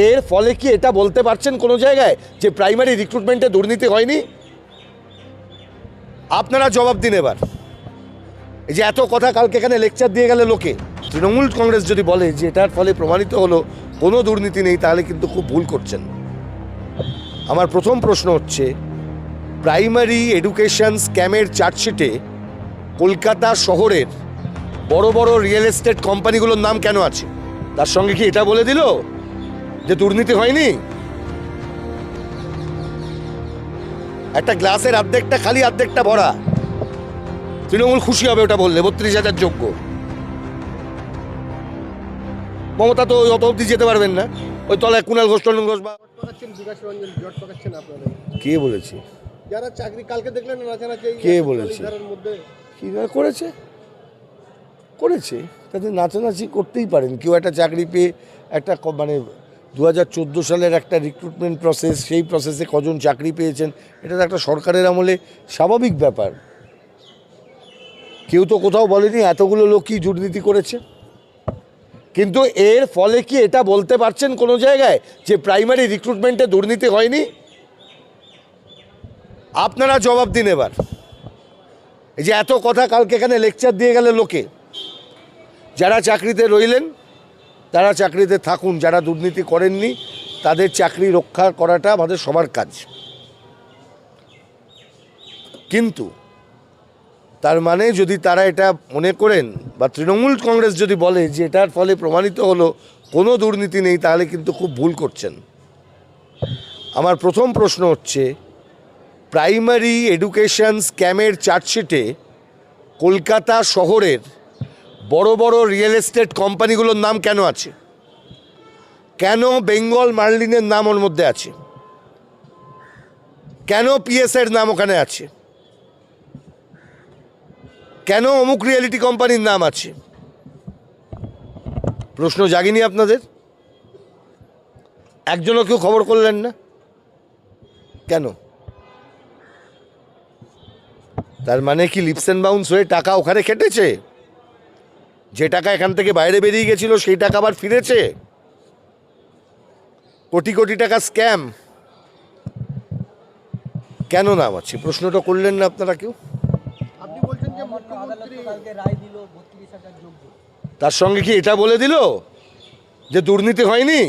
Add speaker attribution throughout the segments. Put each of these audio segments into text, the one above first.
Speaker 1: এর ফলে কি এটা বলতে পারছেন কোনো জায়গায় যে প্রাইমারি রিক্রুটমেন্টে দুর্নীতি হয়নি? আপনারা জবাব দিন এবার। এই যে এত কথা কালকে এখানে লেকচার দিয়ে গেলে লোকে, তৃণমূল কংগ্রেস যদি বলে যে এটার ফলে প্রমাণিত হলো কোনো দুর্নীতি নেই, তাহলে কিন্তু খুব ভুল করছেন। আমার প্রথম প্রশ্ন হচ্ছে, প্রাইমারি এডুকেশন স্ক্যামের চার্জশিটে কলকাতা শহরের বড় বড় রিয়েল এস্টেট কোম্পানিগুলোর নাম কেন আছে? তার সঙ্গে কি এটা বলে দিল যে দুর্নীতি হয়নি? একটা গ্লাসের অর্ধেকটা খালি অর্ধেকটা ভরা, তৃণমূল খুশি হবে ওটা বললে 32,000 যোগ্য। মমতা তো অত অব্দি যেতে পারবেন না, ওই তলায় কুণাল ঘোষ টন্ডন ঘোষ বা কে বলেছে?
Speaker 2: যারা চাকরি কালকে দেখলেন নাচানাচি,
Speaker 1: কে বলেছে? কি করেছে করেছে তাদের নাচানাচি করতেই পারেন। কেউ একটা চাকরি পেয়ে একটা মানে 2014 সালের একটা রিক্রুটমেন্ট প্রসেস, সেই প্রসেসে কজন চাকরি পেয়েছেন, এটা তো একটা সরকারের আমলে স্বাভাবিক ব্যাপার। কেউ তো কোথাও বলেনি এতগুলো লোক কি দুর্নীতি করেছে। কিন্তু এর ফলে কি এটা বলতে পারছেন কোনো জায়গায় যে প্রাইমারি রিক্রুটমেন্টে দুর্নীতি হয়নি? আপনারা জবাব দিন এবার। এই যে এত কথা কালকে এখানে লেকচার দিয়ে গেলে লোকে, যারা চাকরিতে রইলেন তারা চাকরিতে থাকুন, যারা দুর্নীতি করেননি তাদের চাকরি রক্ষা করাটা আমাদের সবার কাজ। কিন্তু তার মানে যদি তারা এটা মনে করেন বা তৃণমূল কংগ্রেস যদি বলে যে এটার ফলে প্রমাণিত হলো কোনো দুর্নীতি নেই, তাহলে কিন্তু খুব ভুল করছেন। আমার প্রথম প্রশ্ন হচ্ছে, প্রাইমারি এডুকেশন স্ক্যামের চার্জশিটে কলকাতা শহরের বড় বড় রিয়েল এস্টেট কোম্পানিগুলোর নাম কেন আছে? কেন বেঙ্গল মার্লিনের নাম ওর মধ্যে আছে? কেন পিএসের নাম ওখানে আছে? কেন অমুক রিয়েলিটি কোম্পানির নাম আছে? প্রশ্ন জাগেনি আপনাদের? একজনও কেউ খবর করলেন না কেন? তার মানে কি লিপস অ্যান্ড বাউন্স হয়ে টাকা ওখানে খেটেছে? যে টাকা এখান থেকে বাইরে বেরিয়ে গেছিল সেই টাকা আবার ফিরেছে? কোটি কোটি টাকা স্ক্যাম কেন নাম আছে? প্রশ্নটা করলেন না আপনারা কেউ?
Speaker 2: আপনি বলছেন যে মুখ্যমন্ত্রী
Speaker 3: রায় দিল 32,000 যোগ্য,
Speaker 1: তার সঙ্গে কি এটা বলে দিল যে দুর্নীতি হয়নি?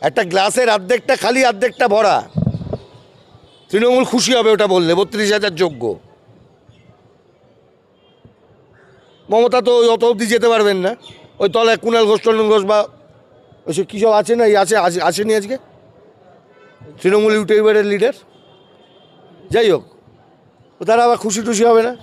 Speaker 1: একটা গ্লাসের অর্ধেকটা খালি অর্ধেকটা ভরা, তৃণমূল খুশি হবে ওটা বললে 32,000 যোগ্য। মমতা তো অত অব্দি যেতে পারবেন না, ওই তলায় কুণাল ঘোষ টন্ডন ঘোষ বা ওইসব কী সব আছে না, আসেনি আজকে তৃণমূল ইউটিউবারের লিডার। যাই হোক, তারা আবার খুশি টুশি হবে না?